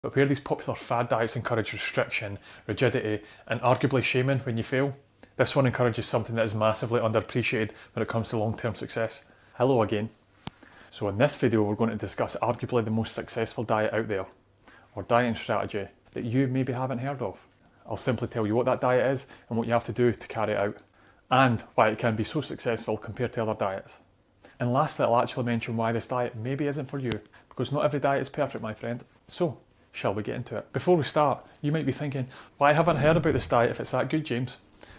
But where these popular fad diets encourage restriction, rigidity, and arguably shaming when you fail, this one encourages something that is massively underappreciated when it comes to long-term success. Hello again. So in this video we're going to discuss arguably the most successful diet out there, or dieting strategy that you maybe haven't heard of. I'll simply tell you what that diet is and what you have to do to carry it out, and why it can be so successful compared to other diets. And lastly, I'll actually mention why this diet maybe isn't for you, because not every diet is perfect, my friend. So, shall we get into it? Before we start, you might be thinking, why haven't I heard about this diet if it's that good, James?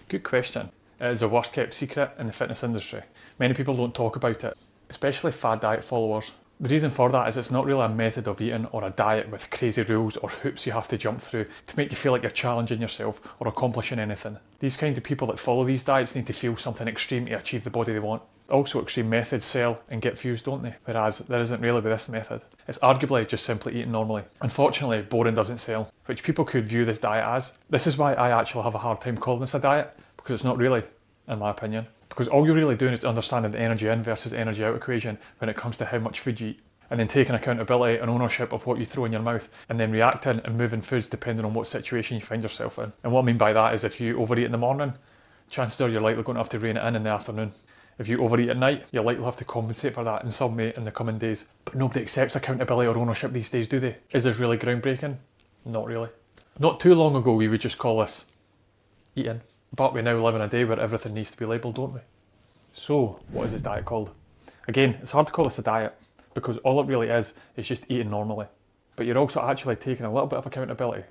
Good question. It is a worst kept secret in the fitness industry. Many people don't talk about it, especially fad diet followers. The reason for that is it's not really a method of eating or a diet with crazy rules or hoops you have to jump through to make you feel like you're challenging yourself or accomplishing anything. These kind of people that follow these diets need to feel something extreme to achieve the body they want. Also, extreme methods sell and get views, don't they? Whereas there isn't really with this method. It's arguably just simply eating normally. Unfortunately, boring doesn't sell, which people could view this diet as. This is why I actually have a hard time calling this a diet, because it's not really, in my opinion. Because all you're really doing is understanding the energy in versus energy out equation when it comes to how much food you eat, and then taking accountability and ownership of what you throw in your mouth, and then reacting and moving foods depending on what situation you find yourself in. And what I mean by that is if you overeat in the morning, chances are you're likely going to have to rein it in the afternoon. If you overeat at night, you're likely to have to compensate for that in some way in the coming days. But nobody accepts accountability or ownership these days, do they? Is this really groundbreaking? Not really. Not too long ago we would just call this eating. But we now live in a day where everything needs to be labelled, don't we? So, what is this diet called? Again, it's hard to call this a diet, because all it really is just eating normally. But you're also actually taking a little bit of accountability.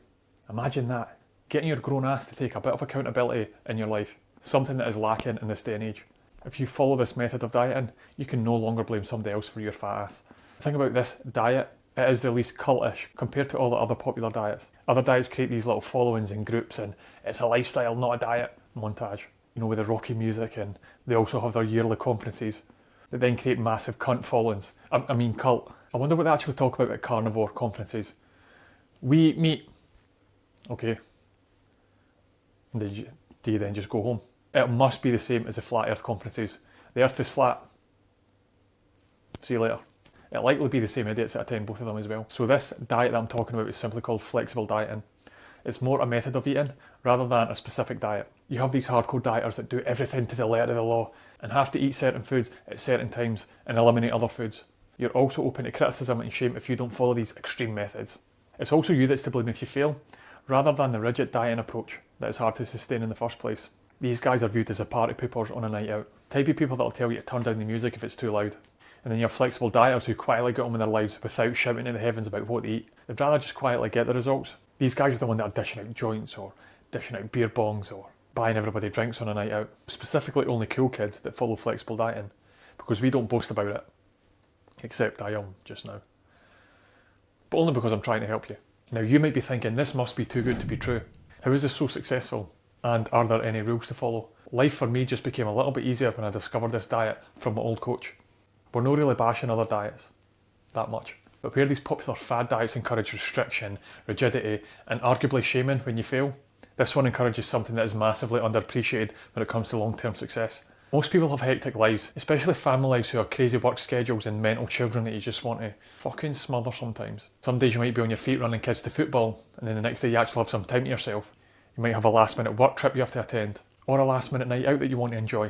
Imagine that. Getting your grown ass to take a bit of accountability in your life. Something that is lacking in this day and age. If you follow this method of dieting, you can no longer blame somebody else for your fat ass. The thing about this diet, it is the least cultish compared to all the other popular diets. Other diets create these little followings and groups and it's a lifestyle, not a diet montage. You know, with the rocky music, and they also have their yearly conferences that then create massive cunt followings. I mean cult. I wonder what they actually talk about at carnivore conferences. We eat meat. Okay. Do you then just go home? It must be the same as the flat earth conferences. The earth is flat. See you later. It'll likely be the same idiots that attend both of them as well. So this diet that I'm talking about is simply called flexible dieting. It's more a method of eating rather than a specific diet. You have these hardcore dieters that do everything to the letter of the law and have to eat certain foods at certain times and eliminate other foods. You're also open to criticism and shame if you don't follow these extreme methods. It's also you that's to blame if you fail, rather than the rigid dieting approach that is hard to sustain in the first place. These guys are viewed as the party poopers on a night out. Type of people that'll tell you to turn down the music if it's too loud. And then you have flexible dieters who quietly get on with their lives without shouting to the heavens about what to eat. They'd rather just quietly get the results. These guys are the ones that are dishing out joints or dishing out beer bongs or buying everybody drinks on a night out. Specifically only cool kids that follow flexible dieting, because we don't boast about it. Except I am just now. But only because I'm trying to help you. Now you might be thinking, this must be too good to be true. How is this so successful? And are there any rules to follow? Life for me just became a little bit easier when I discovered this diet from my old coach. We're not really bashing other diets that much. But where these popular fad diets encourage restriction, rigidity, and arguably shaming when you fail, this one encourages something that is massively underappreciated when it comes to long-term success. Most people have hectic lives, especially family lives who have crazy work schedules and mental children that you just want to fucking smother sometimes. Some days you might be on your feet running kids to football, and then the next day you actually have some time to yourself. You might have a last minute work trip you have to attend, or a last minute night out that you want to enjoy.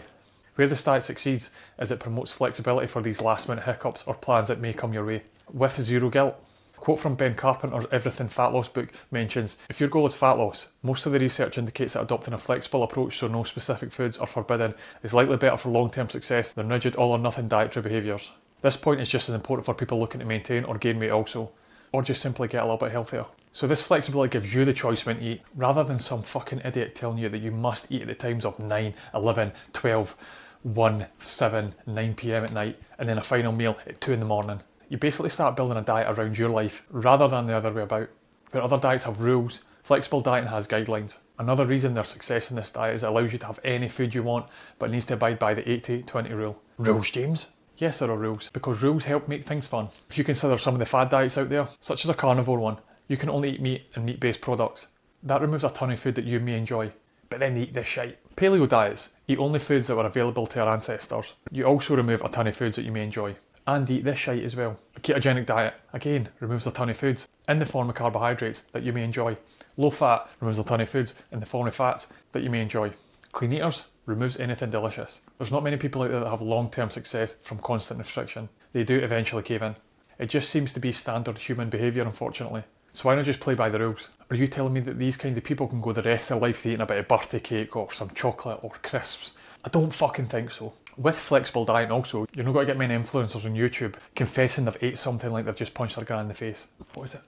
Where this diet succeeds is it promotes flexibility for these last minute hiccups or plans that may come your way, with zero guilt. A quote from Ben Carpenter's Everything Fat Loss book mentions, if your goal is fat loss, most of the research indicates that adopting a flexible approach so no specific foods are forbidden is likely better for long-term success than rigid all or nothing dietary behaviours. This point is just as important for people looking to maintain or gain weight also, or just simply get a little bit healthier. So this flexibility gives you the choice when to eat, rather than some fucking idiot telling you that you must eat at the times of 9, 11, 12, 1, 7, 9 PM at night, and then a final meal at 2 in the morning. You basically start building a diet around your life, rather than the other way about. Where other diets have rules, flexible dieting has guidelines. Another reason there's success in this diet is it allows you to have any food you want, but needs to abide by the 80-20 rule. Rules, James? Yes, there are rules, because rules help make things fun. If you consider some of the fad diets out there, such as a carnivore one, you can only eat meat and meat-based products. That removes a ton of food that you may enjoy, but then they eat this shite. Paleo diets eat only foods that were available to our ancestors. You also remove a ton of foods that you may enjoy, and eat this shite as well. A ketogenic diet, again, removes a ton of foods, in the form of carbohydrates that you may enjoy. Low fat removes alternative foods in the form of fats that you may enjoy. Clean eaters removes anything delicious. There's not many people out there that have long-term success from constant restriction. They do eventually cave in. It just seems to be standard human behaviour, unfortunately. So why not just play by the rules? Are you telling me that these kinds of people can go the rest of their life eating a bit of birthday cake or some chocolate or crisps? I don't fucking think so. With flexible dieting also, you're not going to get many influencers on YouTube confessing they've ate something like they've just punched their gran in the face. What is it?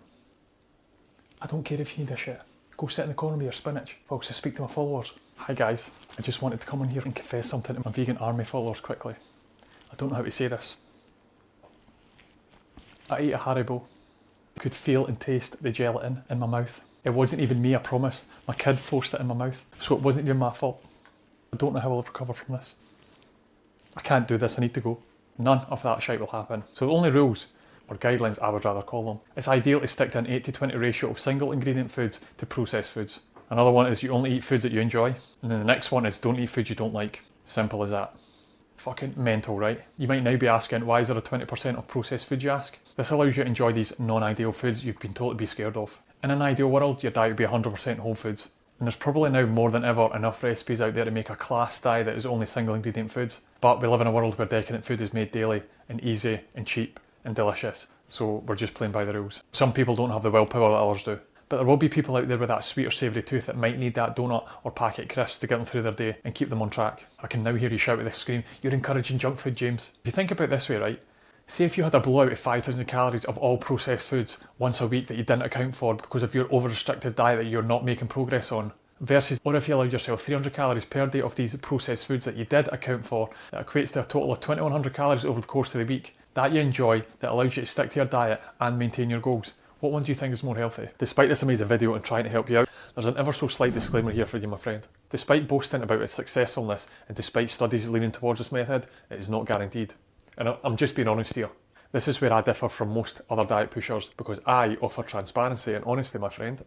I don't care if you need a shit. Go sit in the corner with your spinach. Folks, I speak to my followers. Hi guys, I just wanted to come on here and confess something to my vegan army followers quickly. I don't know how to say this. I ate a Haribo. I could feel and taste the gelatin in my mouth. It wasn't even me, I promise. My kid forced it in my mouth, so it wasn't even my fault. I don't know how I'll recover from this. I can't do this, I need to go. None of that shite will happen. So the only rules, or guidelines I would rather call them, it's ideal to stick to an 80-20 ratio of single ingredient foods to processed foods. Another one is you only eat foods that you enjoy. And then the next one is don't eat foods you don't like. Simple as that. Fucking mental, right? You might now be asking, why is there a 20% of processed foods, you ask? This allows you to enjoy these non-ideal foods you've been told to be scared of. In an ideal world, your diet would be 100% whole foods. And there's probably now more than ever enough recipes out there to make a class diet that is only single ingredient foods. But we live in a world where decadent food is made daily and easy and cheap and delicious. So we're just playing by the rules. Some people don't have the willpower that others do. But there will be people out there with that sweet or savoury tooth that might need that donut or packet crisps to get them through their day and keep them on track. I can now hear you shout at the screen, you're encouraging junk food, James. If you think about it this way, right? Say if you had a blowout of 5,000 calories of all processed foods once a week that you didn't account for because of your over-restricted diet that you're not making progress on, versus what if you allowed yourself 300 calories per day of these processed foods that you did account for, that equates to a total of 2,100 calories over the course of the week, that you enjoy, that allows you to stick to your diet and maintain your goals. What one do you think is more healthy? Despite this amazing video and trying to help you out, there's an ever so slight disclaimer here for you, my friend. Despite boasting about its successfulness and despite studies leaning towards this method, it is not guaranteed. And I'm just being honest here. This is where I differ from most other diet pushers because I offer transparency and honesty, my friend.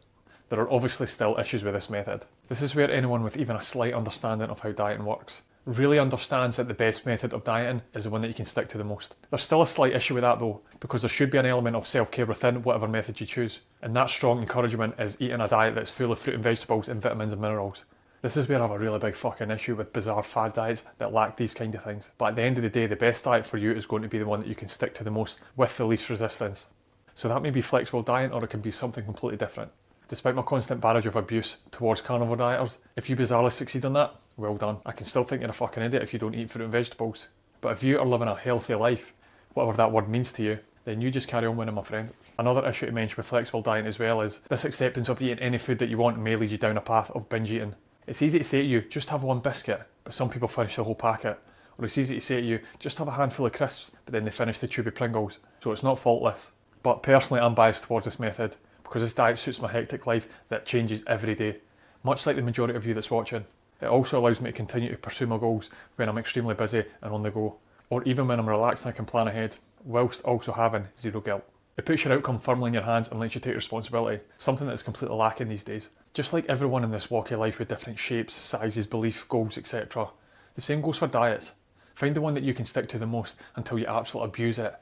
There are obviously still issues with this method. This is where anyone with even a slight understanding of how dieting works really understands that the best method of dieting is the one that you can stick to the most. There's still a slight issue with that though, because there should be an element of self-care within whatever method you choose. And that strong encouragement is eating a diet that's full of fruit and vegetables and vitamins and minerals. This is where I have a really big fucking issue with bizarre fad diets that lack these kind of things. But at the end of the day, the best diet for you is going to be the one that you can stick to the most with the least resistance. So that may be flexible dieting or it can be something completely different. Despite my constant barrage of abuse towards carnivore dieters, if you bizarrely succeed on that, well done. I can still think you're a fucking idiot if you don't eat fruit and vegetables. But if you are living a healthy life, whatever that word means to you, then you just carry on winning, my friend. Another issue to mention with flexible dieting as well is this acceptance of eating any food that you want may lead you down a path of binge eating. It's easy to say to you, just have one biscuit, but some people finish the whole packet. Or it's easy to say to you, just have a handful of crisps, but then they finish the tube of Pringles. So it's not faultless. But personally, I'm biased towards this method because this diet suits my hectic life that changes every day. Much like the majority of you that's watching. It also allows me to continue to pursue my goals when I'm extremely busy and on the go. Or even when I'm relaxed and I can plan ahead, whilst also having zero guilt. It puts your outcome firmly in your hands and lets you take responsibility, something that is completely lacking these days. Just like everyone in this walk of life with different shapes, sizes, beliefs, goals, etc. The same goes for diets. Find the one that you can stick to the most until you absolutely abuse it,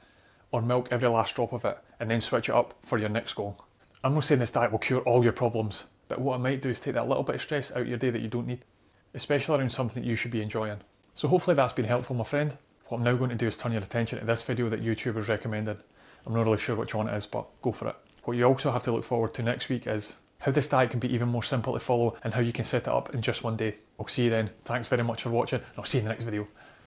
or milk every last drop of it, and then switch it up for your next goal. I'm not saying this diet will cure all your problems, but what it might do is take that little bit of stress out of your day that you don't need, especially around something that you should be enjoying. So hopefully that's been helpful, my friend. What I'm now going to do is turn your attention to this video that YouTube has recommended. I'm not really sure which one it is, but go for it. What you also have to look forward to next week is how this diet can be even more simple to follow and how you can set it up in just one day. I'll see you then. Thanks very much for watching and I'll see you in the next video.